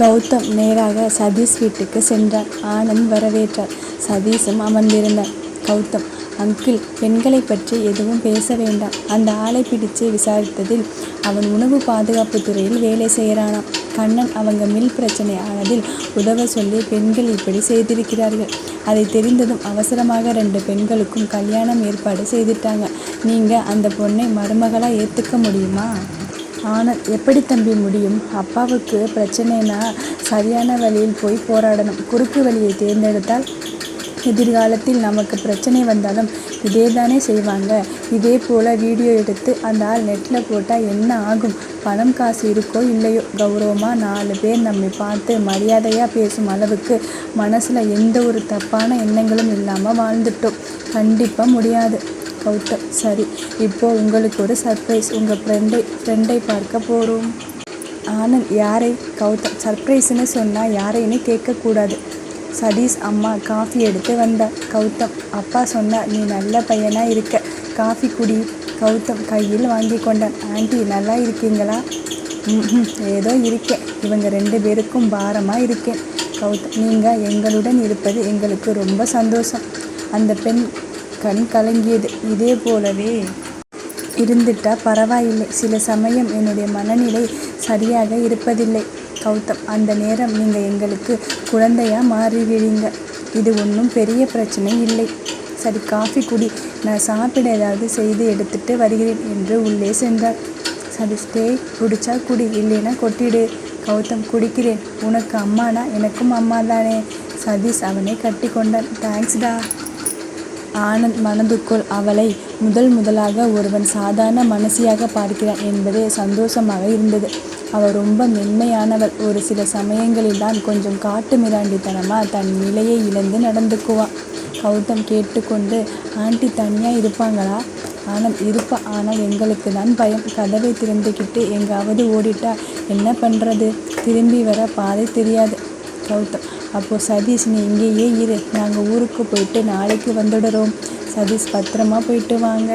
கௌதம் நேராக சதீஷ் வீட்டுக்கு சென்றான். ஆனந்த் வரவேற்றார். சதீஷும் அமர்ந்திருந்தான். கௌதம், அங்கிள், பெண்களை பற்றி எதுவும் பேச வேண்டாம். அந்த ஆளை பிடிச்சு விசாரித்ததில் அவன் உணவு பாதுகாப்பு துறையில் வேலை செய்கிறானாம். கண்ணன் அவங்க மில் பிரச்சனை ஆனதில் உதவ சொல்லி பெண்கள் இப்படி செய்திருக்கிறார்கள். அதை தெரிந்ததும் அவசரமாக 2 பெண்களுக்கும் கல்யாணம் ஏற்பாடு செய்துட்டாங்க. நீங்கள் அந்த பொண்ணை மருமகளாக ஏற்றுக்க முடியுமா? ஆனந்த், எப்படி தம்பி முடியும்? அப்பாவுக்கு பிரச்சனைனா சரியான வழியில் போய் போராடணும். குறுக்கு வழியை தேர்ந்தெடுத்தால் எதிர்காலத்தில் நமக்கு பிரச்சனை வந்தாலும் இதே தானே செய்வாங்க. இதே போல் வீடியோ எடுத்து அந்த ஆள் நெட்டில் போட்டால் என்ன ஆகும்? பணம் காசு இருக்கோ இல்லையோ, கௌரவமாக 4 பேர் நம்மை பார்த்து மரியாதையாக பேசும் அளவுக்கு மனசில் எந்த ஒரு தப்பான எண்ணங்களும் இல்லாமல் வாழ்ந்துட்டோம். கண்டிப்பாக முடியாது. கௌதம், சரி, இப்போது உங்களுக்கு ஒரு சர்ப்ரைஸ். உங்கள் ஃப்ரெண்டை பார்க்க போகிறோம். ஆனந்த், யாரை? கௌதம், சர்ப்ரைஸ்னு சொன்னால் யாரைன்னு கேட்கக்கூடாது. சதீஷ் அம்மா காஃபி எடுத்து வந்தார். கௌதம், அப்பா சொன்னார் நீ நல்ல பையனாக இருக்க, காஃபி குடி. கௌதம் கையில் வாங்கி கொண்டான். ஆண்டி, நல்லா இருக்கீங்களா? ஏதோ இருக்கேன். இவங்க 2 பேருக்கும் பாரமாக இருக்கேன். கௌதம், நீங்கள் எங்களுடன் இருப்பது எங்களுக்கு ரொம்ப சந்தோஷம். அந்த பெண் கண் கலங்கியது. இதே போலவே இருந்துட்டா பரவாயில்லை. சில சமயம் என்னுடைய மனநிலை சரியாக இருப்பதில்லை. கௌதம், அந்த நேரம் நீங்கள் எங்களுக்கு குழந்தையாக மாறிவிடுங்க. இது ஒன்றும் பெரிய பிரச்சனை இல்லை. சரி, காஃபி குடி. நான் சாப்பிட ஏதாவது செய்து எடுத்துட்டு வருகிறேன் என்று உள்ளே சென்றார். சரி, ஸ்டே, குடிச்சா குடி, இல்லைன்னா கொட்டிடு. கௌதம், குடிக்கிறேன். உனக்கு அம்மானா எனக்கும் அம்மா தானே. சதீஷ் அவனை கட்டி கொண்டான். தேங்க்ஸ்டா. ஆனந்த் மனதுக்குள் அவளை முதலாக ஒருவன் சாதாரண மனசியாக பார்க்கிறான் என்பதே சந்தோஷமாக இருந்தது. அவள் ரொம்ப மென்மையானவள். ஒரு சில சமயங்களில் தான் கொஞ்சம் காட்டு மிராண்டித்தனமாக தன் நிலையை இழந்து நடந்துக்குவான். கௌதம் கேட்டுக்கொண்டு, ஆண்டி தனியாக இருப்பாங்களா? ஆனந்த், இருப்பா. ஆனால் எங்களுக்கு தான் பயம். கதவை திறந்துக்கிட்டு எங்காவது ஓடிட்டா என்ன பண்ணுறது? திரும்பி வர பாதை தெரியாது. கௌதம், அப்போது சதீஷ், நீ இங்கேயே இரு. நாங்கள் ஊருக்கு போயிட்டு நாளைக்கு வந்துடுறோம். சதீஷ், பத்திரமா போயிட்டு வாங்க.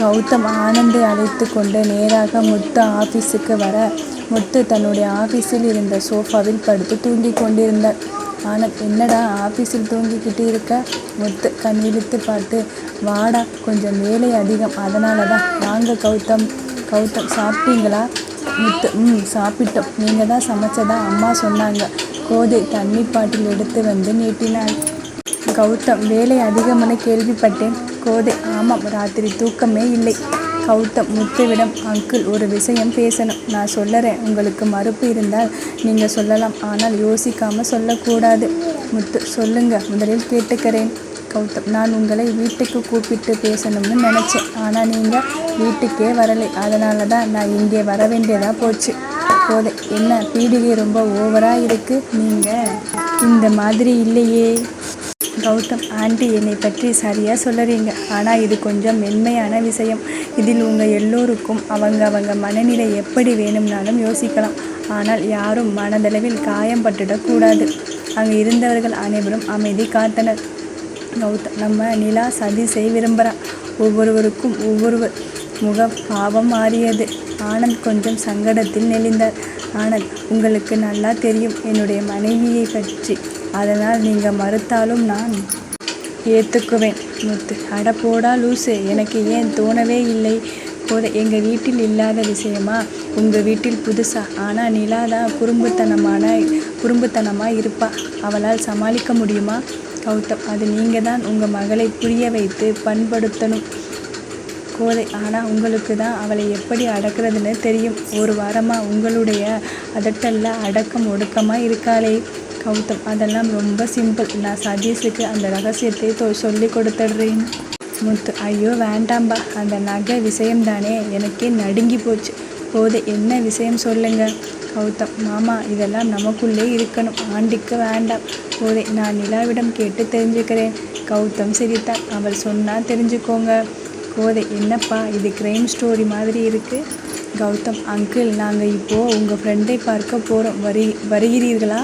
கௌதம் ஆனந்தை அழைத்து கொண்டு நேராக முத்து ஆஃபீஸுக்கு வர, முத்து தன்னுடைய ஆஃபீஸில் இருந்த சோஃபாவில் படுத்து தூங்கி கொண்டிருந்தார். ஆனந்த், என்னடா ஆஃபீஸில் தூங்கிக்கிட்டு இருக்க? முத்து கண் விழித்து பார்த்து, வாடா, கொஞ்சம் வேலை அதிகம், அதனால தான். வாங்க கௌதம். கௌதம், சாப்பிட்டீங்களா? முத்து, சாப்பிட்டோம். நீங்கள் தான் சமைச்சதா அம்மா சொன்னாங்க. கோதை தண்ணீர் பாட்டில் எடுத்து வந்து நீட்டினாள். கௌதம், வேலை அதிகம்னு கேள்விப்பட்டேன். கோதை, ஆமாம், ராத்திரி தூக்கமே இல்லை. கௌதம் முத்துவிடம், அங்கிள், ஒரு விஷயம் பேசணும். நான் சொல்லறேன். உங்களுக்கு மறுப்பு இருந்தால் நீங்கள் சொல்லலாம். ஆனால் யோசிக்காமல் சொல்லக்கூடாது. முத்து, சொல்லுங்க, முதலில் கேட்டுக்கிறேன். கௌதம், நான் உங்களை வீட்டுக்கு கூப்பிட்டு பேசணும்னு நினச்சேன். ஆனால் நீங்கள் வீட்டுக்கே வரலை. அதனால தான் நான் இங்கே வர வேண்டியதாக போச்சு. கோதை, என்ன பீடிகை ரொம்ப ஓவராக இருக்குது? நீங்கள் இந்த மாதிரி இல்லையே. கௌதம், ஆண்டி, என்னை பற்றி சரியாக சொல்லுறீங்க. ஆனால் இது கொஞ்சம் மென்மையான விஷயம். இதில் உங்கள் எல்லோருக்கும் அவங்க மனநிலை எப்படி வேணும்னாலும் யோசிக்கலாம். ஆனால் யாரும் மனதளவில் காயம்பட்டுடக்கூடாது. அங்கே இருந்தவர்கள் அனைவரும் அமைதி காத்தனர். கௌதம், நம்ம நிலா சதீஷை விரும்புகிறா. ஒவ்வொருவருக்கும் ஒவ்வொருவர் முக பாவம் மாறியது. ஆனந்த் கொஞ்சம் சங்கடத்தில் நெளிந்தார். ஆனந்த், உங்களுக்கு நல்லா தெரியும் என்னுடைய மனைவியை பற்றி. அதனால் நீங்கள் மறுத்தாலும் நான் ஏற்றுக்குவேன். முத்து, அட போடா லூசு, எனக்கு ஏன் தோணவே இல்லை. கோதை, எங்கள் வீட்டில் இல்லாத விஷயமா உங்கள் வீட்டில் புதுசா? ஆனால் நிலா தான் குறும்புத்தனமாக இருப்பா. அவளால் சமாளிக்க முடியுமா? கௌதம், அது நீங்கள் தான் உங்கள் மகளை புரிய வைத்து பண்படுத்தணும். கோதை, ஆனால் உங்களுக்கு தான் அவளை எப்படி அடக்கிறதுன்னு தெரியும். ஒரு வாரமாக உங்களுடைய அதட்டல்ல அடக்கம் ஒடுக்கமாக இருக்காளே. கௌதம், அதெல்லாம் ரொம்ப சிம்பிள். நான் சதீஷுக்கு அந்த ரகசியத்தை சொல்லி கொடுத்துட்றேன். முத்து, ஐயோ வேண்டாம்பா, அந்த நகை விஷயம்தானே, எனக்கே நடுங்கி போச்சு. கோதை, என்ன விஷயம் சொல்லுங்க. கௌதம், மாமா, இதெல்லாம் நமக்குள்ளே இருக்கணும், ஆண்டிக்கு வேண்டாம். கோதை, நான் நிலாவிடம் கேட்டு தெரிஞ்சுக்கிறேன். கௌதம் சிரித்தார். அவள் சொன்னால் தெரிஞ்சுக்கோங்க. கோதை, என்னப்பா இது கிரைம் ஸ்டோரி மாதிரி இருக்குது? கௌதம், அங்கிள், நாங்கள் இப்போது உங்கள் ஃப்ரெண்டை பார்க்க போகிறோம். வருகிறீர்களா?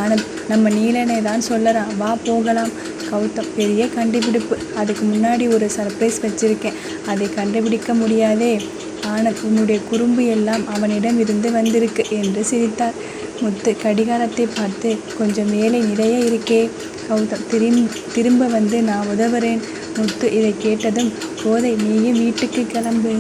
ஆனந்த், நம்ம நீலனை தான் சொல்லறான், வா போகலாம். கௌதம், பெரிய கண்டுபிடிப்பு. அதுக்கு முன்னாடி ஒரு சர்ப்ரைஸ் வச்சுருக்கேன். அதை கண்டுபிடிக்க முடியாதே. ஆனந்த், உன்னுடைய குறும்பு எல்லாம் அவனிடம் இருந்து வந்திருக்கு என்று சிரித்தார். முத்து கடிகாரத்தை பார்த்து, கொஞ்சம் வேலை நிறைய இருக்கே கௌதம், திரும்ப வந்து நான் உதவுறேன். முத்து இதை கேட்டதும், கோதை நீயும் வீட்டுக்கு கிளம்பு,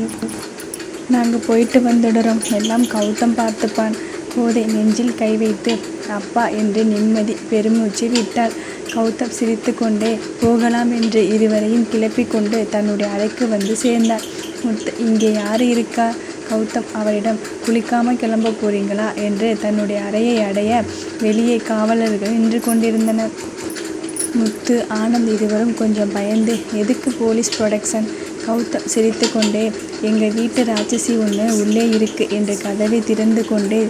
நாங்கள் போயிட்டு வந்துடுறோம், எல்லாம் கௌதம் பார்த்துப்பான். கோதை நெஞ்சில் கை வைத்து அப்பா என்று நிம்மதி பெருமூச்சு விட்டாள். கௌதம் சிரித்து கொண்டே போகலாம் என்று இருவரையும் கிளப்பி கொண்டு தன்னுடைய அறைக்கு வந்து சேர்ந்தார். முத்து, இங்கே யார் இருக்கா? கௌதம் அவரிடம், குளிக்காமல் கிளம்ப போறீங்களா என்று தன்னுடைய அறையை அடைய வெளியே காவலர்கள் நின்று கொண்டிருந்தனர். முத்து, ஆனந்த் இருவரும் கொஞ்சம் பயந்து, எதுக்கு போலீஸ் ப்ரொடெக்ஷன்? கௌதம் சிரித்து கொண்டே, எங்கள் வீட்டு ராட்சசி ஒன்று உள்ளே இருக்கு என்று கதவை திறந்து கொண்டே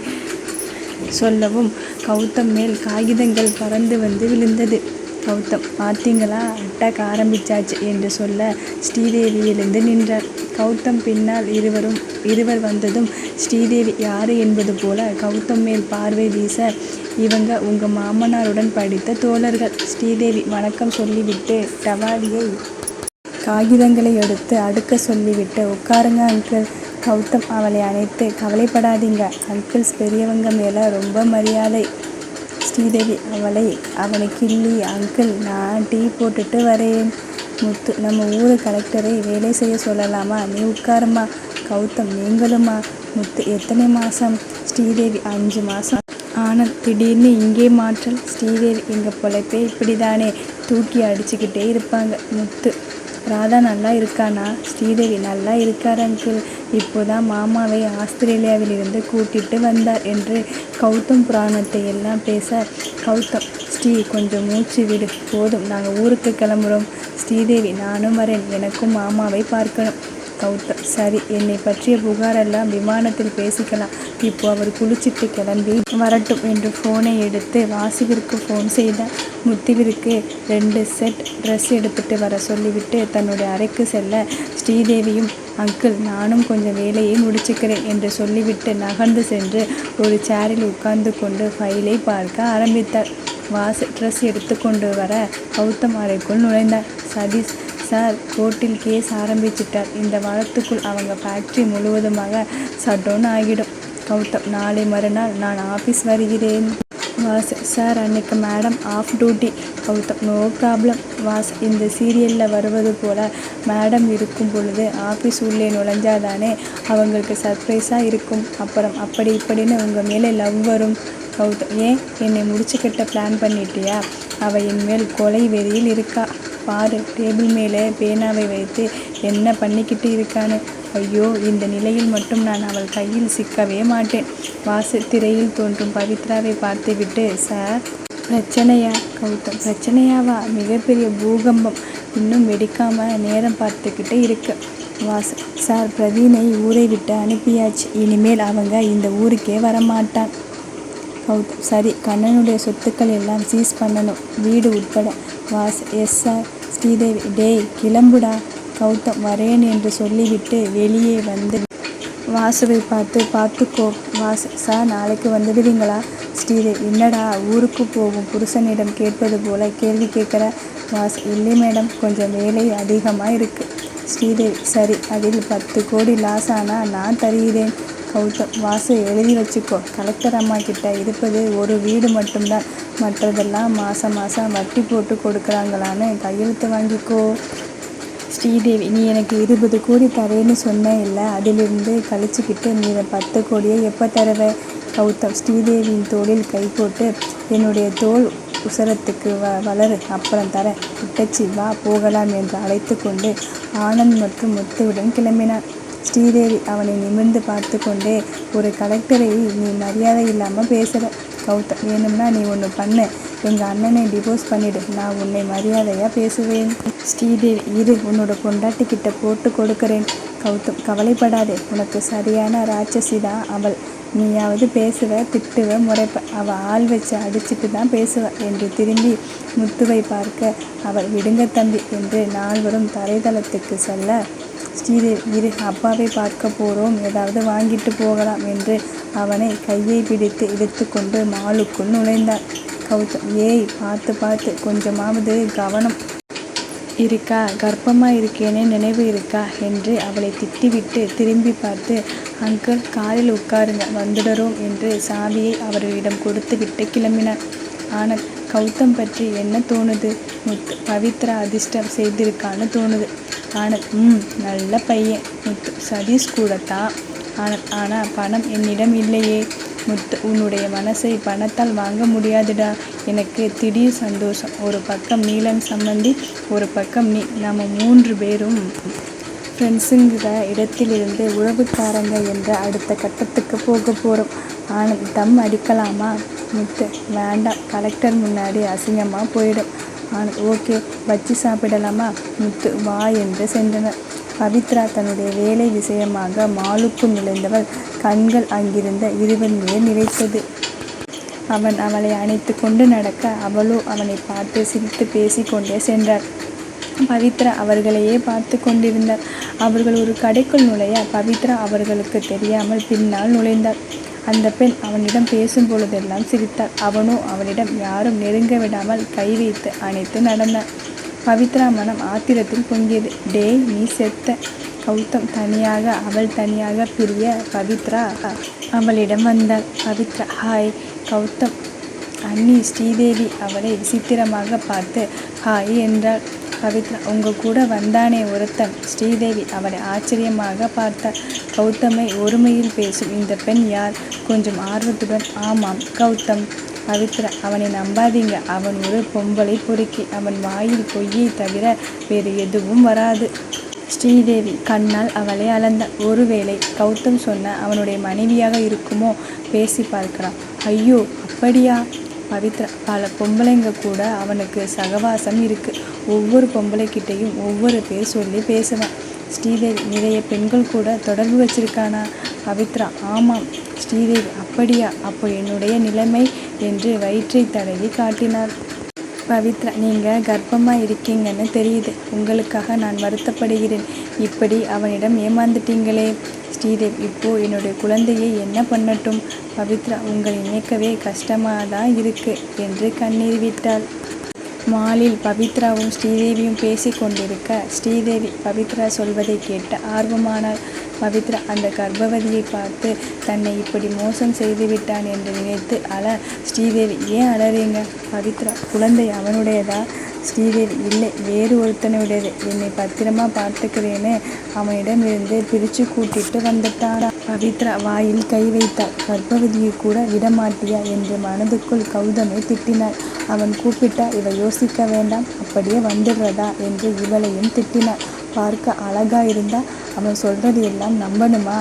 சொல்லவும் கௌதம் மேல் காகிதங்கள் பறந்து வந்து விழுந்தது. கௌதம், பார்த்தீங்களா, அட்டாக் ஆரம்பிச்சாச்சு என்று சொல்ல ஸ்ரீதேவி எழுந்து நின்றார். கௌதம் பின்னால் இருவர் வந்ததும் ஸ்ரீதேவி யாரு என்பது போல கௌதம் மேல் பார்வை வீச, இவங்க உங்க மாமனாருடன் படித்த தோழர்கள். ஸ்ரீதேவி வணக்கம் சொல்லிவிட்டு டவாலியை காகிதங்களை எடுத்து அடுக்க சொல்லிவிட்டு, உட்காருங்க அங்கிள். கௌதம் அவளை அணைத்து, கவலைப்படாதீங்க அங்கிள்ஸ் பெரியவங்க மேலே ரொம்ப மரியாதை. ஸ்ரீதேவி அவனை கிள்ளி, அங்கிள் நான் டீ போட்டுட்டு வரேன். முத்து, நம்ம ஊர் கலெக்டரை வேலை செய்ய சொல்லலாமா? நீ உட்காருமா. கௌதம், நீங்களுமா? முத்து, எத்தனை மாதம்? ஸ்ரீதேவி, 5 மாதம். ஆனந்த், திடீர்னு இங்கே மாற்றல்? ஸ்ரீதேவி, எங்கள் பொழைப்பே இப்படிதானே, தூக்கி அடிச்சுக்கிட்டே இருப்பாங்க. முத்து, ராதா நல்லா இருக்கானா? ஸ்ரீதேவி, நல்லா இருக்கார் அங்கிள், இப்போதான் மாமாவை ஆஸ்திரேலியாவிலிருந்து கூட்டிட்டு வந்தார் என்று கௌதம் புராணத்தை எல்லாம் பேச, கௌதம், ஸ்ரீ கொஞ்சம் மூச்சு விடு, போதும், நாங்கள் ஊருக்கு கிளம்புறோம். ஸ்ரீதேவி, நானும் வரேன், எனக்கும் மாமாவை பார்க்கணும். கௌதம், சரி, என்னை பற்றிய புகாரெல்லாம் விமானத்தில் பேசிக்கலாம், இப்போ அவர் குளிச்சிட்டு கிளம்பி வரட்டும் என்று ஃபோனை எடுத்து வாசுவிற்கு ஃபோன் செய்தார். முத்துவிற்கு 2 செட் ட்ரெஸ் எடுத்துட்டு வர சொல்லிவிட்டு தன்னுடைய அறைக்கு செல்ல, ஸ்ரீதேவியும், அங்கிள் நானும் கொஞ்சம் வேலையை முடிச்சுக்கிறேன் என்று சொல்லிவிட்டு நகர்ந்து சென்று ஒரு சேரில் உட்கார்ந்து கொண்டு ஃபைலை பார்க்க ஆரம்பித்தார். வாசு ட்ரெஸ் எடுத்து கொண்டு வர கௌதம் அறைக்குள் நுழைந்தார். சதீஷ் சார், கோர்ட்டில் கேஸ் ஆரம்பிச்சிட்டார், இந்த வாரத்துக்குள் அவங்க ஃபேக்ட்ரி முழுவதுமாக ஷட்டவுன் ஆகிடும். கௌதம், நாளை மறுநாள் நான் ஆஃபீஸ் வருகிறேன். வாசு சார், அன்னைக்கு madam off duty. Gautham, no problem. Vasu, இந்த சீரியலில் வருவது போல் மேடம் இருக்கும் பொழுது ஆஃபீஸ் உள்ளே நுழைஞ்சாதானே அவங்களுக்கு சர்ப்ரைஸாக இருக்கும், அப்புறம் அப்படி இப்படின்னு உங்கள் மேலே லவ் வரும். கௌதம், ஏன் என்னை முடிச்சுக்கிட்ட பிளான் பண்ணிட்டியா? அவள் என் மேல் கொலை வெறியில் இருக்கா, பாரு, டேபிள் மேலே பேனாவை வைத்து என்ன பண்ணிக்கிட்டு இருக்கான்னு. ஐயோ, இந்த நிலையில் மட்டும் நான் அவள் கையில் சிக்கவே மாட்டேன். வாசு திரையில் தோன்றும் பவித்ராவை பார்த்துவிட்டு, சார் பிரச்சனையா? கௌதம், பிரச்சனையாவா? மிகப்பெரிய பூகம்பம், இன்னும் வெடிக்காமல் நேரம் பார்த்துக்கிட்டே இருக்கு. வாசு சார், பிரவீனை ஊரை விட்டு அனுப்பியாச்சு, இனிமேல் அவங்க இந்த ஊருக்கே வரமாட்டான். கௌதம், சரி, கண்ணனுடைய சொத்துக்கள் எல்லாம் சீஸ் பண்ணணும், வீடு உட்பட. Vasu, yes sir. ஸ்ரீதேவி, டேய் கிளம்புடா. கௌதம், வரேன் என்று சொல்லிவிட்டு வெளியே வந்து வாசுவை பார்த்துக்கோ. வாசு சார், நாளைக்கு வந்துடுவீங்களா? ஸ்ரீதேவி, என்னடா ஊருக்கு போகும் புருஷனிடம் கேட்பது போல கேள்வி கேட்குற? வாசு, இல்லை மேடம், கொஞ்சம் வேலை அதிகமாக இருக்குது. ஸ்ரீதேவி, சரி, அதில் 10 கோடி லாஸ் ஆனால் நான் தருகிறேன். கௌதம், வாசு எழுதி வச்சுக்கோ, கலெக்டர் அம்மா கிட்ட இருப்பது ஒரு வீடு மட்டும்தான், மற்றதெல்லாம் மாதம் வட்டி போட்டு கொடுக்குறாங்களான்னு கையெழுத்து வாங்கிக்கோ. ஸ்ரீதேவி, நீ எனக்கு 20 கோடி தரேன்னு சொன்னேன் இல்லை, அதிலிருந்து கழிச்சுக்கிட்டு நீ 10 கோடியை எப்போ தருவ? கௌதம் ஸ்ரீதேவியின் தோளில் கை போட்டு, என்னுடைய தோல் உசரத்துக்கு வளரு, அப்புறம் தரேன், கிட்டச்சி வா போகலாம் என்று அழைத்து கொண்டு ஆனந்த் மற்றும் முத்துவுடன் கிளம்பினார். ஸ்ரீதேவி அவனை நிமிர்ந்து பார்த்து கொண்டே, ஒரு கலெக்டரை நீ மரியாதை இல்லாமல் பேசுகிற. கௌதம், வேணும்னா நீ ஒன்று பண்ணு, எங்கள் அண்ணனை டிவோர்ஸ் பண்ணிவிடு, நான் உன்னை மரியாதையாக பேசுவேன். ஸ்ரீதேவி, இரு, உன்னோட பொண்டாட்டிக்கிட்ட போட்டு கொடுக்குறேன். கௌதம், கவலைப்படாதே, உனக்கு சரியான ராட்சசி தான் அவள், நீயாவது பேசுவ, திட்டுவ, முறைப்ப, அவள் ஆள் வச்சு அடிச்சுட்டு தான் பேசுவ என்று திரும்பி முத்துவை பார்க்க, அவள் விடுங்க தம்பி என்று நால்வரும் தரைதளத்துக்கு செல்ல, ஸ்ரீதேவி, இரு, அப்பாவை பார்க்க போகிறோம், ஏதாவது வாங்கிட்டு போகலாம் என்று அவனை கையை பிடித்து இழுத்து கொண்டு மாலுக்குள் நுழைந்தார். கௌதம், ஏய் பார்த்து கொஞ்சமாவது கவனம். இருக்கா, கர்ப்பமாக இருக்கேனே நினைவு இருக்கா என்று அவளை திட்டிவிட்டு திரும்பி பார்த்து, அங்கிள் காரில் உட்காருங்க, வந்துடுறோம் என்று சாவியை அவர்களிடம் கொடுத்துவிட்டு கிளம்பினார். ஆனந்த், கௌதம் பற்றி என்ன தோணுது? முத்து, பவித்ரா அதிர்ஷ்டம் செய்திருக்கான்னு தோணுது. ஆனந்த், நல்ல பையன். முத்து, சதீஷ் கூடத்தான். ஆனந்த், ஆனால் பணம் என்னிடம் இல்லையே. முத்து, உன்னுடைய மனசை பணத்தால் வாங்க முடியாதுடா. எனக்கு திடீர் சந்தோஷம். ஒரு பக்கம் நீலன் சம்மந்தி, ஒரு பக்கம் நீ. நம்ம 3 பேரும் ஃப்ரெண்ட்ஸுங்கிற இடத்திலிருந்து உறவுக்காரங்க என்ற அடுத்த கட்டத்துக்கு போக போகிறோம். ஆனந்த், தம் அடிக்கலாமா? முத்து, வேண்டாம், கலெக்டர் முன்னாடி அசிங்கமாக போயிடும். ஆனந்த், ஓகே, வச்சு சாப்பிடலாமா? முத்து, வா என்று சென்றனர். பவித்ரா தன்னுடைய வேலை விஷயமாக மாலுக்குள் நுழைந்தவள் கண்கள் அங்கிருந்த இருவன் மேல் நிறைத்தது. அவன் அவளை அணைத்து கொண்டு நடக்க அவளோ அவனை பார்த்து சிரித்து பேசி கொண்டே சென்றார். பவித்ரா அவர்களையே பார்த்து கொண்டிருந்தார். அவர்கள் ஒரு கடைக்குள் நுழைய பவித்ரா அவர்களுக்கு தெரியாமல் பின்னால் நுழைந்தார். அந்த பெண் அவனிடம் பேசும் பொழுதெல்லாம் சிரித்தாள். அவனோ அவளிடம் யாரும் நெருங்க விடாமல் கை வைத்து அணைத்து நடந்தார். பவித்ரா மனம் ஆத்திரத்தில் பொங்கியது. டேய், நீ செத்த. கௌதம் தனியாக அவள் தனியாக பிரிய பவித்ரா அவளிடம் வந்தாள். பவித்ரா, ஹாய். கௌதம் அண்ணி ஸ்ரீதேவி அவளை விசித்திரமாக பார்த்து ஹாய் என்றாள். பவித்ரா, உங்க கூட வந்தானே ஒருத்தன். ஸ்ரீதேவி அவளை ஆச்சரியமாக பார்த்தாள். கௌதமை ஒருமையில் பேசும் இந்த பெண் யார்? கொஞ்சம் ஆர்வத்துடன், ஆமாம், கௌதம். பவித்ரா, அவனை நம்பாதீங்க. அவன் ஒரு பொம்பளை பொறுக்கி. அவன் வாயில் பொய்யை தவிர வேறு எதுவும் வராது. ஸ்ரீதேவி கண்ணால் அவளை அளந்தாள். ஒருவேளை கௌதம் சொன்ன அவனுடைய மனைவியாக இருக்குமோ? பேசி பார்க்கலாம். ஐயோ, அப்படியா? பவித்ரா, பல பொம்பளைங்க கூட அவனுக்கு சகவாசம் இருக்கு. ஒவ்வொரு பொம்பளைக்கிட்டையும் ஒவ்வொரு பேர் சொல்லி பேசுவான். ஸ்ரீதேவி, நிறைய பெண்கள் கூட தொடர்பு வச்சிருக்கானா? பவித்ரா, ஆமாம். ஸ்ரீதேவி, அப்படியா? அப்போ என்னுடைய நிலைமை என்று வயிற்றை தடவி காட்டினார். பவித்ரா, நீங்கள் கர்ப்பமாக இருக்கீங்கன்னு தெரியுது. உங்களுக்காக நான் வருத்தப்படுகிறேன். இப்படி அவனிடம் ஏமாந்துட்டீங்களே. ஸ்ரீதேவி, இப்போ என்னுடைய குழந்தையை என்ன பண்ணட்டும்? பவித்ரா, உங்களை நினைக்கவே கஷ்டமாக தான் இருக்கு என்று கண்ணீர் விட்டாள். மாலில் பவித்ராவும் ஸ்ரீதேவியும் பேசி கொண்டிருக்க ஸ்ரீதேவி பவித்ரா சொல்வதை கேட்டு ஆர்வமானாள். பவித்ரா அந்த கர்ப்பவதியை பார்த்து தன்னை இப்படி மோசம் செய்துவிட்டான் என்று நினைத்து அழ. ஸ்ரீதேவி, ஏன் அழறீங்க? பவித்ரா, குழந்தை அவனுடையதா? ஸ்ரீதேவி, இல்லை, வேறு ஒருத்தனுடையது. என்னை பத்திரமா பார்த்துக்கிறேன்னு அவனிடமிருந்து பிரித்து கூட்டிட்டு வந்துட்டான். பவித்ரா வாயில் கை வைத்தாள். கர்ப்பவதியை கூட விடமாட்டியா என்று மனதுக்குள் கௌதமை திட்டினாள். அவன் கூப்பிட்டா இவ யோசிக்க வேண்டாம், அப்படியே வந்துடுறதா என்று இவளையும் திட்டினாள். பார்க்க அழகா இருந்தா அவன் சொல்றது எல்லாம் நம்பணுமா?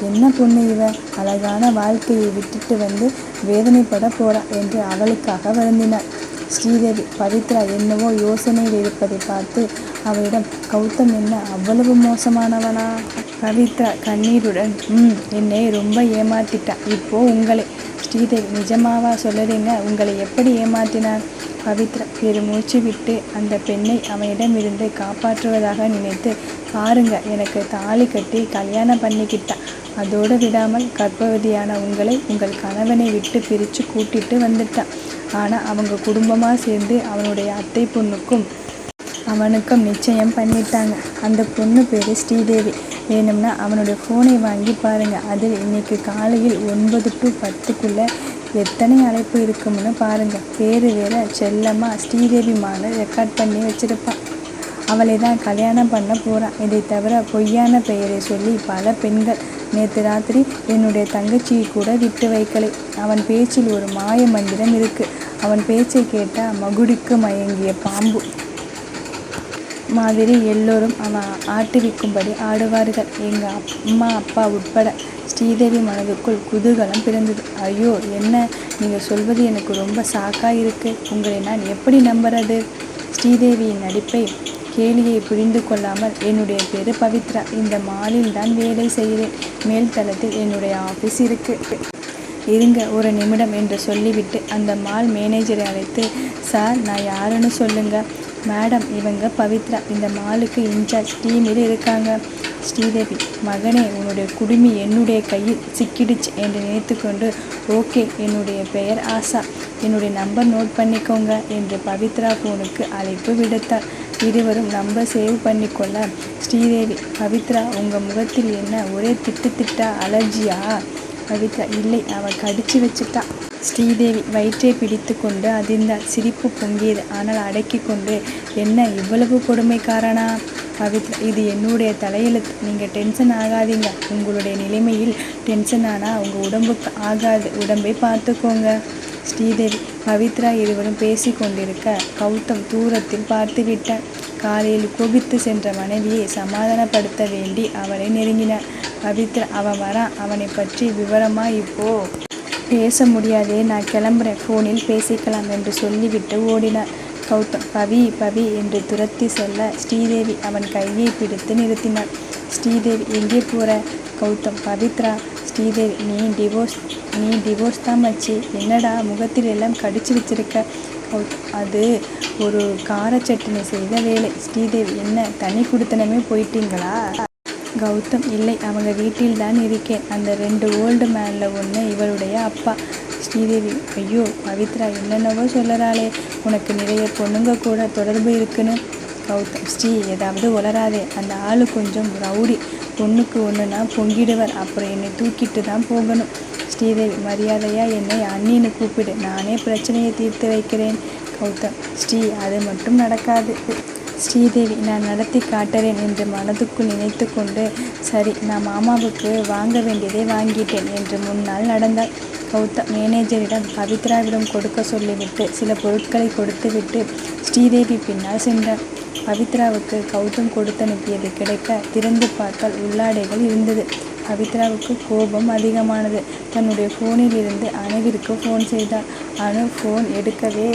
என்ன பொண்ணு இவ? அழகான வாழ்க்கையை விட்டுட்டு வந்து வேதனைப்பட போறா என்று அவளுக்காக வருந்தினாள். ஸ்ரீதேவி பவித்ரா என்னவோ யோசனையில் இருப்பதை பார்த்து அவளிடம், கௌதம் என்ன அவ்வளவு மோசமானவனா? பவித்ரா கண்ணீருடன், என்னை ரொம்ப ஏமாத்திட்டா. இப்போ உங்களை. ஸ்ரீதேவி, நிஜமாவா சொல்லுறீங்க? உங்களை எப்படி ஏமாத்தினார்? பவித்ரா பெருமூச்சு விட்டு அந்த பெண்ணை அவனிடமிருந்து காப்பாற்றுவதாக நினைத்து, பாருங்க, எனக்கு தாலி கட்டி கல்யாணம் பண்ணிக்கிட்டா. அதோடு விடாமல் கர்ப்பவதியான உங்களை உங்கள் கணவனை விட்டு பிரித்து கூட்டிட்டு வந்துட்டான். ஆனால் அவங்க குடும்பமாக சேர்ந்து அவனுடைய அத்தை பொண்ணுக்கும் அவனுக்கும் நிச்சயம் பண்ணிட்டாங்க. அந்த பொண்ணு பேர் ஸ்ரீதேவி. வேணும்னா அவனுடைய ஃபோனை வாங்கி பாருங்கள். அதில் இன்னைக்கு காலையில் 9 to 10க்குள்ளே எத்தனை அழைப்பு இருக்கும்னு பாருங்கள். பேர் வேற செல்லமாக ஸ்ரீதேவிமான ரெக்கார்ட் பண்ணி வச்சுருப்பான். அவளை தான் கல்யாணம் பண்ண போகிறான். இதை தவிர பொய்யான பெயரை சொல்லி பல பெண்கள். நேற்று ராத்திரி என்னுடைய தங்கச்சியை கூட விட்டு வைக்கலை. அவன் பேச்சில் ஒரு மாய மந்திரம் இருக்குது. அவன் பேச்சை கேட்டால் மகுடிக்கு மயங்கிய பாம்பு மாதிரி எல்லோரும் அவன் ஆட்டுவிக்கும்படி ஆடுவார்கள். எங்கள் அம்மா அப்பா உட்பட. ஸ்ரீதேவி மனதுக்குள் குதூகலம் பிறந்தது. ஐயோ, என்ன நீங்கள் சொல்வது எனக்கு ரொம்ப ஷாக்காக இருக்குது. உங்களை நான் எப்படி நம்புறது? ஸ்ரீதேவியின் நடிப்பை கேலியை புரிந்து கொள்ளாமல், என்னுடைய பேர் பவித்ரா. இந்த மாலில் தான் வேலை செய்கிறேன். மேல்தளத்தில் என்னுடைய ஆஃபீஸ் இருக்குது. இருங்க ஒரு நிமிடம் என்று சொல்லிவிட்டு அந்த மால் மேனேஜரை அழைத்து, சார், நான் யாருன்னு சொல்லுங்கள். மேடம், இவங்க பவித்ரா, இந்த மாலுக்கு இன்சார்ஜ் டீமில் இருக்காங்க. ஸ்ரீதேவி, மகனே, உன்னுடைய குடுமி என்னுடைய கையில் சிக்கிடுச்சு என்று நினைத்து கொண்டு, ஓகே, என்னுடைய பெயர் ஆஷா, என்னுடைய நம்பர் நோட் பண்ணிக்கோங்க என்று பவித்ரா ஃபோனுக்கு அழைப்பு விடுத்தார். இருவரும் நம்பர் சேவ் பண்ணிக்கொள்ள. ஸ்ரீதேவி, பவித்ரா உங்கள் முகத்தில் என்ன ஒரே திட்டா அலர்ஜியா? பவித்ரா, இல்லை, அவள் கடிச்சு வச்சுட்டா. ஸ்ரீதேவி வயிற்றை பிடித்து கொண்டு அதிர்ந்தாள். சிரிப்பு பொங்கியது. ஆனால் அடக்கி கொண்டு, என்ன இவ்வளவு கொடுமைக்காரனா? பவித்ரா, இது என்னுடைய தலையெழுத்து. நீங்கள் டென்ஷன் ஆகாதீங்க. உங்களுடைய நிலைமையில் டென்ஷன் ஆனால் உங்கள் உடம்புக்கு ஆகாது. உடம்பை பார்த்துக்கோங்க. ஸ்ரீதேவி, பவித்ரா இருவரும் பேசி கொண்டிருக்க கௌதம் தூரத்தில் பார்த்து விட்டார். காலையில் கோபித்து சென்ற மனைவியை சமாதானப்படுத்த வேண்டி அவளை நெருங்கினார். பவித்ரா, அவன் வரான், அவனை பற்றி விவரமா இப்போ பேச முடியாதே, நான் கிளம்புறேன், ஃபோனில் பேசிக்கலாம் என்று சொல்லிவிட்டு ஓடினார். கௌதம் பவி பவி என்று துரத்தி செல்ல ஸ்ரீதேவி அவன் கையை பிடித்து நிறுத்தினார். ஸ்ரீதேவி, எங்கே போற? கௌதம், பவித்ரா. ஸ்ரீதேவி, நீ டிவோர்ஸ் தான் மச்சி. என்னடா முகத்தில் எல்லாம் கடிச்சு வச்சிருக்க? கௌதம், அது ஒரு கார சட்னி செய்த வேலை. ஸ்ரீதேவி, என்ன தனி குடித்தனமே போயிட்டீங்களா? கௌதம், இல்லை, அவங்க வீட்டில் தான் இருக்கேன். அந்த 2 ஓல்டு மேனில் ஒன்று இவளுடைய அப்பா. ஸ்ரீதேவி, ஐயோ பவித்ரா என்னென்னவோ சொல்லறாளே, உனக்கு நிறைய பொண்ணுங்க கூட தொடர்பு இருக்குன்னு. கௌதம், ஸ்ரீ ஏதாவது உளராதே, அந்த ஆள் கொஞ்சம் ரவுடி, பொண்ணுக்கு ஒன்றுனா பொங்கிடுவர், அப்புறம் என்னை தூக்கிட்டு தான் போகணும். ஸ்ரீதேவி, மரியாதையாக என்னை அண்ணின்னு கூப்பிடு, நானே பிரச்சனையை தீர்த்து வைக்கிறேன். கௌதம், ஸ்ரீ அது மட்டும் நடக்காது. ஸ்ரீதேவி, நான் நடத்தி காட்டுறேன் என்று மனதுக்குள் நினைத்து கொண்டு, சரி, நான் மாமாவுக்கு வாங்க வேண்டியதை வாங்கிட்டேன் என்று முன்னால் நடந்தாள். கௌதம் மேனேஜரிடம் பவித்ராவிடம் கொடுக்க சொல்லிவிட்டு சில பொருட்களை கொடுத்துவிட்டு ஸ்ரீதேவி பின்னால் சென்றார். பவித்ராவுக்கு கௌதம் கொடுத்தனுப்பியது கிடைக்க திறந்து பார்த்தால் உள்ளாடைகள் இருந்தது. பவித்ராவுக்கு கோபம் அதிகமானது. தன்னுடைய ஃபோனில் இருந்து அணுவிற்கு ஃபோன் செய்தார். அணு ஃபோன் எடுக்கவே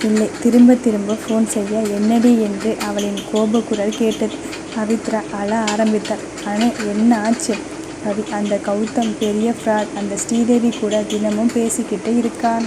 இல்லை. திரும்ப ஃபோன் செய்ய, என்னடி என்று அவளின் கோப குரல் கேட்டது. பவித்ரா அழ ஆரம்பித்தார். அணு, என்ன ஆச்சு? பவி, அந்த கௌதம் பெரிய ஃப்ராட். அந்த ஸ்ரீதேவி கூட தினமும் பேசிக்கிட்டு இருக்கான்.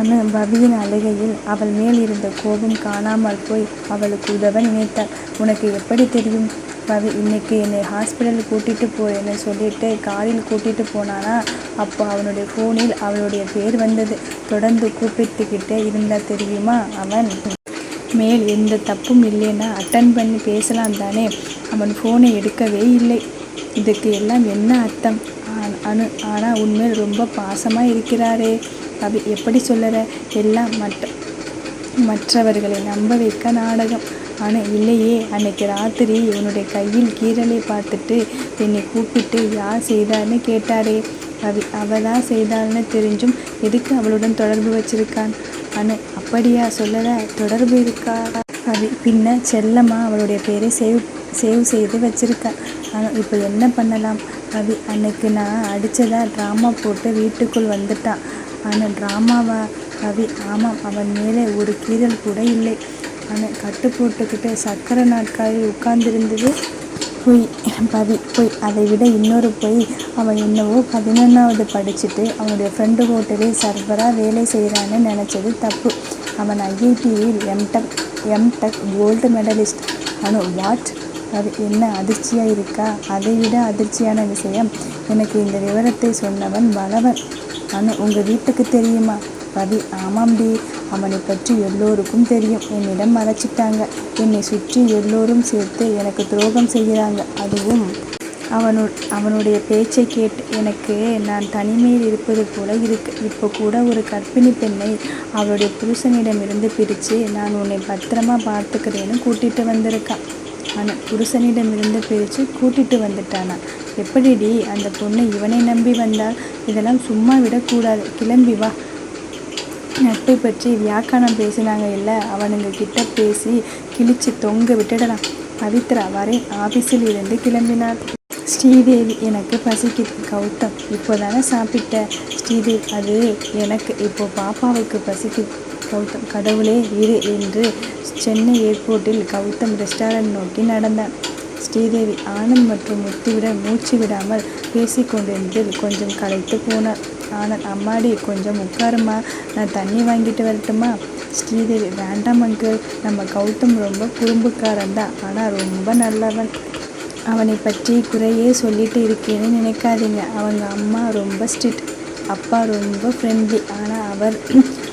அணு பவியின் அழுகையில் அவள் மேல் இருந்த கோபம் காணாமல் போய் அவளுக்கு உதவ நினைத்தாள். உனக்கு எப்படி தெரியும்? பவி, இன்னைக்கு என்னை ஹாஸ்பிட்டலுக்கு கூட்டிகிட்டு போறேன்னு சொல்லிட்டு காரில் கூட்டிகிட்டு போனானா, அப்போ அவனுடைய ஃபோனில் அவளுடைய பேர் வந்தது. தொடர்ந்து கூப்பிட்டுக்கிட்டே இருந்தா தெரியுமா? அவன் மேல் எந்த தப்பும் இல்லைன்னா அட்டன் பண்ணி பேசலாம் தானே. அவன் ஃபோனை எடுக்கவே இல்லை. இதுக்கு எல்லாம் என்ன அர்த்தம்? அணு, ஆனால் உண்மையில் ரொம்ப பாசமாக இருக்கிறாரே. பவி, எப்படி சொல்லற? எல்லாம் மற்றவர்களை நம்ப வைக்க நாடகம். ஆனால் இல்லையே, அன்னைக்கு ராத்திரி இவனுடைய கையில் கீறலை பார்த்துட்டு என்னை கூப்பிட்டு யார் செய்தார்னு கேட்டாரே. பவி, அவள் தான் செய்தாள்னு தெரிஞ்சும் எதுக்கு அவளுடன் தொடர்பு வச்சிருக்கான்? அணு, அப்படியா சொல்லல, தொடர்பு இருக்கா? பவி, பின்ன செல்லமாக அவளுடைய பேரை சேவ் செய்து வச்சிருக்கேன். ஆனால் இப்போ என்ன பண்ணலாம்? பவி, அன்னைக்கு நான் அடித்ததா ட்ராமா போட்டு வீட்டுக்குள் வந்துட்டான். ஆனால் ட்ராமாவா? பவி, ஆமாம், அவன் மேலே ஒரு கீறல் கூட இல்லை. ஆனால் கட்டு போட்டுக்கிட்டு சக்கரை நாட்காலில் உட்கார்ந்திருந்தது பொய். பவி, பொய். அதை விட இன்னொரு பொய், அவன் என்னவோ 11வது படிச்சுட்டு அவனுடைய ஃப்ரெண்டு ஹோட்டலில் சர்வராக வேலை செய்கிறான்னு நினச்சது தப்பு. அவன் ஐஐடியில் MTech gold medalist. Anu, what? அது என்ன அதிர்ச்சியாக இருக்கா? அதை விட அதிர்ச்சியான விஷயம், எனக்கு இந்த விவரத்தை சொன்னவன் பலவன். அனு, உங்கள் வீட்டுக்கு தெரியுமா? பவி, ஆமாம்டி, அவனை பற்றி எல்லோருக்கும் தெரியும். என்னிடம் மறைச்சிட்டாங்க. என்னை சுற்றி எல்லோரும் சேர்த்து எனக்கு துரோகம் செய்கிறாங்க. அதுவும் அவனுடைய பேச்சை கேட்டு எனக்கு நான் தனிமையில் இருப்பது போல இருக்கு. இப்போ கூட ஒரு கர்ப்பிணி பெண்ணை அவளுடைய புருஷனிடமிருந்து பிரித்து நான் உன்னை பத்திரமா பார்த்துக்கிறேன்னு கூட்டிகிட்டு வந்திருக்கான். ஆனால் புருஷனிடமிருந்து பிரித்து கூட்டிகிட்டு வந்துட்டானா? எப்படிடி அந்த பொண்ணு இவனை நம்பி வந்தால்? இதெல்லாம் சும்மா விடக்கூடாது, கிளம்பி வா. நட்பை பற்றி வியாக்கானம் பேசினாங்க இல்லை, அவனுங்க கிட்ட பேசி கிழிச்சு தொங்க விட்டுடலாம். பவித்ரா வரேன் ஆஃபீஸில் இருந்து கிளம்பினார். ஸ்ரீதேவி, எனக்கு பசிக்குது. கௌதம், இப்போ தானே சாப்பிட்ட? ஸ்ரீதேவி, அது எனக்கு இப்போ பாப்பாவுக்கு பசிக்குது. கௌதம், கடவுளே இரு என்று சென்னை ஏர்போர்ட்டில் கௌதம் ரெஸ்டாரண்ட் நோக்கி நடந்தான். ஸ்ரீதேவி ஆனந்த் மற்றும் முத்துவிடம் மூச்சு விடாமல் பேசிக்கொண்டிருந்ததில் கொஞ்சம் களைத்து போனார். ஆனந்த், அம்மாடி கொஞ்சம் உட்காருமா, நான் தண்ணி வாங்கிட்டு வரட்டுமா? ஸ்ரீதேவி, வேண்டாம் அங்கிள், நம்ம கௌதம் ரொம்ப குறும்புக்காரன் தான், ஆனால் ரொம்ப நல்லவன். அவனை பற்றி குறையே சொல்லிட்டு இருக்கேன்னு நினைக்காதீங்க. அவங்க அம்மா ரொம்ப ஸ்ட்ரிக்ட், அப்பா ரொம்ப ஃப்ரெண்ட்லி. ஆனால்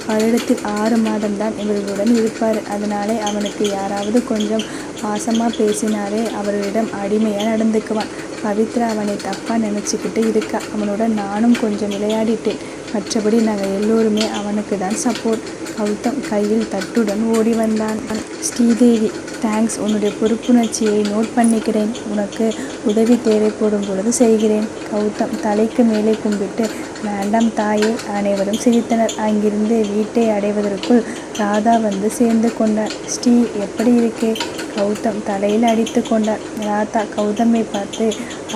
வருடத்தில் 6 மாதம்தான் இவர்களுடன் இருப்பார். அதனாலே அவனுக்கு யாராவது கொஞ்சம் பாசமாக பேசினாரே அவர்களிடம் அடிமையாக நடந்துக்குவான். பவித்ரா அவனை தப்பாக நினச்சிக்கிட்டு இருக்கா. அவனுடன் நானும் கொஞ்சம் விளையாடிட்டேன். மற்றபடி நாங்கள் எல்லோருமே அவனுக்கு தான் சப்போர்ட். கௌதம் கையில் தட்டுடன் ஓடி வந்தான். ஸ்ரீதேவி, தேங்க்ஸ், உன்னுடைய பொறுப்புணர்ச்சியை நோட் பண்ணிக்கிறேன். உனக்கு உதவி தேவைப்படும் பொழுது செய்கிறேன். கௌதம் தலைக்கு மேலே கும்பிட்டு, வேண்டாம் தாயே. அனைவரும் சிரித்தனர். அங்கிருந்து வீட்டை அடைவதற்குள் ராதா வந்து சேர்ந்து கொண்டார். ஸ்ரீ, எப்படி இருக்கே? கௌதம் தலையில் அடித்து கொண்டார். ராதா கௌதமை பார்த்து,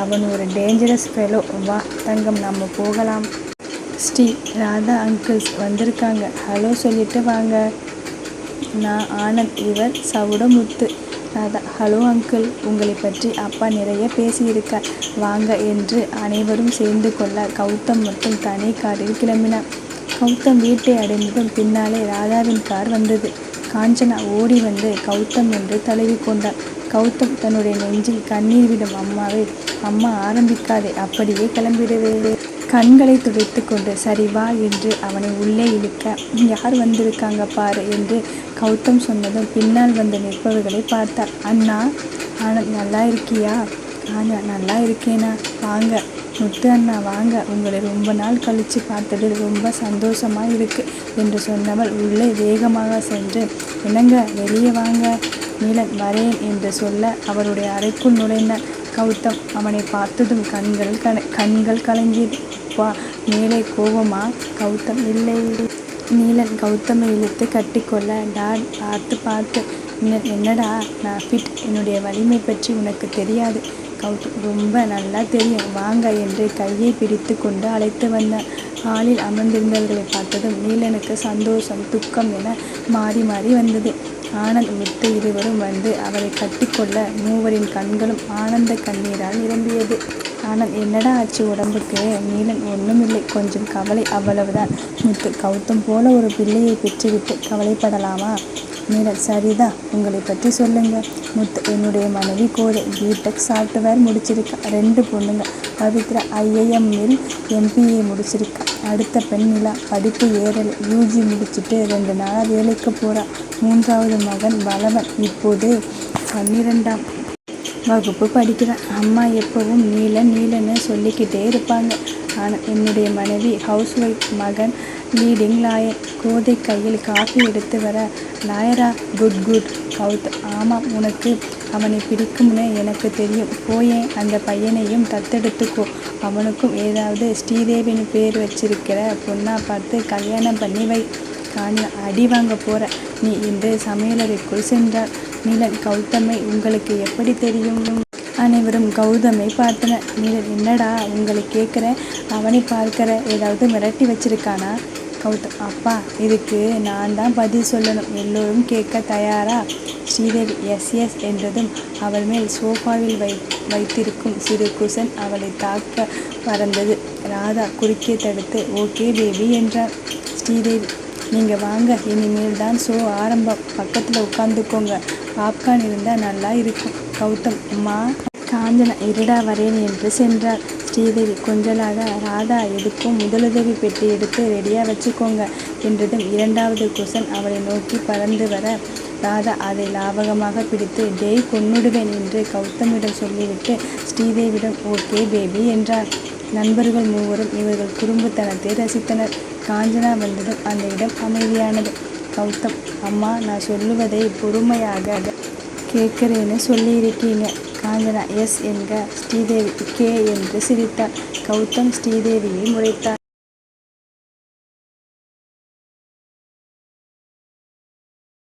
அவன் ஒரு டேஞ்சரஸ் ஃபெலோ. வா தங்கம், நம்ம போகலாம். ஸ்ரீ, ராதா அங்கிள்ஸ் வந்திருக்காங்க, ஹலோ சொல்லிட்டு வாங்க. நான் ஆனந்த், இவர் சவுடமுத்து. ராதா, ஹலோ அங்கிள், உங்களை பற்றி அப்பா நிறைய பேசியிருக்கார், வாங்க என்று அனைவரும் சேர்ந்து கொள்ள கௌதம் மட்டும் தனி காரில் கிளம்பினார். கௌதம் வீட்டை அடைந்ததும் பின்னாலே ராதாவின் கார் வந்தது. காஞ்சனா ஓடி வந்து கௌதம் என்று தழுவி கொண்டார். கௌதம் தன்னுடைய நெஞ்சில் கண்ணீர் விடும் அம்மாவை, அம்மா ஆரம்பிக்காதே, அப்படியே கிளம்பிடுவே. கண்களை துடைத்து கொண்டு சரி வா என்று அவனை உள்ளே இழுக்க, யார் வந்திருக்காங்க பாரு என்று கௌதம் சொன்னதும் பின்னால் வந்து நிற்பவர்களை பார்த்தார். அண்ணா. ஆனந்த், நல்லா இருக்கியா? ஆனா நல்லா இருக்கேனா, வாங்க. முத்து அண்ணா வாங்க, உங்களை ரொம்ப நாள் கழித்து பார்த்ததில் ரொம்ப சந்தோஷமாக இருக்கு என்று சொன்னவள் உள்ளே வேகமாக சென்று, என்னங்க வெளியே வாங்க. நீலன் வரேன் என்று சொல்ல அவருடைய அறைக்குள் நுழைந்தார். கௌதம் அவனை பார்த்ததும் கண்கள் கலங்கியது. வா, மேலே கோபமா? கௌதம், இல்லை. நீலன் கௌதமை இழுத்து கட்டிக்கொள்ள, டாட் பார்த்து. என்னடா, நான் ஃபிட், என்னுடைய வலிமை பற்றி உனக்கு தெரியாது. கௌதம், ரொம்ப நல்லா தெரியும், வாங்க என்று கையை பிடித்து கொண்டு அழைத்து வந்தார். ஹாலில் அமர்ந்திருந்தவர்களை பார்த்ததும் நீலனுக்கு சந்தோஷம் துக்கம் என மாறி மாறி வந்தது. ஆனந்த் முத்து இருவரும் வந்து அவரை கட்டிக்கொள்ள மூவரின் கண்களும் ஆனந்த கண்ணீரால் நிரம்பியது. ஆனந்த், என்னடா ஆச்சு உடம்புக்கு? நீலன், ஒன்றுமில்லை, கொஞ்சம் கவலை, அவ்வளவுதான். முத்து, கௌதம் போல ஒரு பிள்ளையை பெற்றுவிட்டு கவலைப்படலாமா? நீலன், சரிதான், உங்களை பற்றி சொல்லுங்க. முத்து, என்னுடைய மனைவி கோதை பிடெக் சாஃப்ட்வேர் முடிச்சிருக்கா. 2 பொண்ணுங்க. பவித்ரா IIM-இல் MPA முடிச்சிருக்கா. அடுத்த பெண் நிலா படிப்பு ஏறல் UG முடிச்சுட்டு 2 நாளாக வேலைக்கு போகிறா. 3வது மகன் பலவன் இப்போது 12ஆம் வகுப்பு படிக்கிறான். அம்மா எப்பவும் நீலன்னு சொல்லிக்கிட்டே இருப்பாங்க. ஆனால் என்னுடைய மனைவி ஹவுஸ் ஒய்ஃப், மகன் லீடிங் லாயர். கோதை கையில் காஃபி எடுத்து வர, லாயரா? குட். கௌதம், ஆமாம், உனக்கு அவனை பிடிக்கும்னு எனக்கு தெரியும். போயேன், அந்த பையனையும் தத்தெடுத்துக்கோ. அவனுக்கும் ஏதாவது ஸ்ரீதேவின்னு பேர் வச்சிருக்கிற பொண்ணா பார்த்து கல்யாணம் பண்ணி வை. காஞ்சனா, அடி வாங்க போற நீ என்று சமையலறைக்குள் சென்றார். நீலன், கௌதமை உங்களுக்கு எப்படி தெரியும்? அனைவரும் கௌதமை பார்த்தனர். நீலன், என்னடா உங்களை கேட்குற, அவனை பார்க்கிற, ஏதாவது மிரட்டி வச்சிருக்கானா? கௌதம், அப்பா, இதுக்கு நான் தான் பதில் சொல்லணும், எல்லோரும் கேட்க தயாரா? ஸ்ரீதேவி எஸ் என்றதும் அவள் மேல் சோஃபாவில் வைத்திருக்கும் சிறு குஷன் அவளை தாக்க பறந்தது. ராதா குறுக்கே தடுத்து, ஓகே பேபி என்றார். ஸ்ரீதேவி, நீங்கள் வாங்க, இனிமேல் தான் ஷோ ஆரம்பம், பக்கத்தில் உட்காந்துக்கோங்க, பாப்கார்ன் இருந்தால் நல்லா இருக்கும். கௌதம், அம்மா. காஞ்சனா, இருடா வரேன் என்று சென்றார். ஸ்ரீதேவி கொஞ்சலாக, ராதா எதுக்கும் முதலுதவி பெட்டி எடுத்து ரெடியாக வச்சுக்கோங்க என்றதும் 2வது குஷன் அவளை நோக்கி பறந்து வர, ராதா அதை லாவகமாக பிடித்து, டேய் கொன்னுடுவேன் என்று கௌதமிடம் சொல்லிவிட்டு ஸ்ரீதேவியிடம் ஓகே பேபி என்றார். நண்பர்கள் மூவரும் இவர்கள் குறும்புத்தனத்தை ரசித்தனர். காஞ்சனா வந்ததும் அந்த இடம் அமைதியானது. கௌதம், அம்மா, நான் சொல்லுவதை பொறுமையாக கேட்குறேன்னு சொல்லியிருக்கீங்க. காஞ்சனா, எஸ் என்க. ஸ்ரீதேவி கே என்று சிரித்தார். கௌதம் ஸ்ரீதேவியை முறைத்தார்.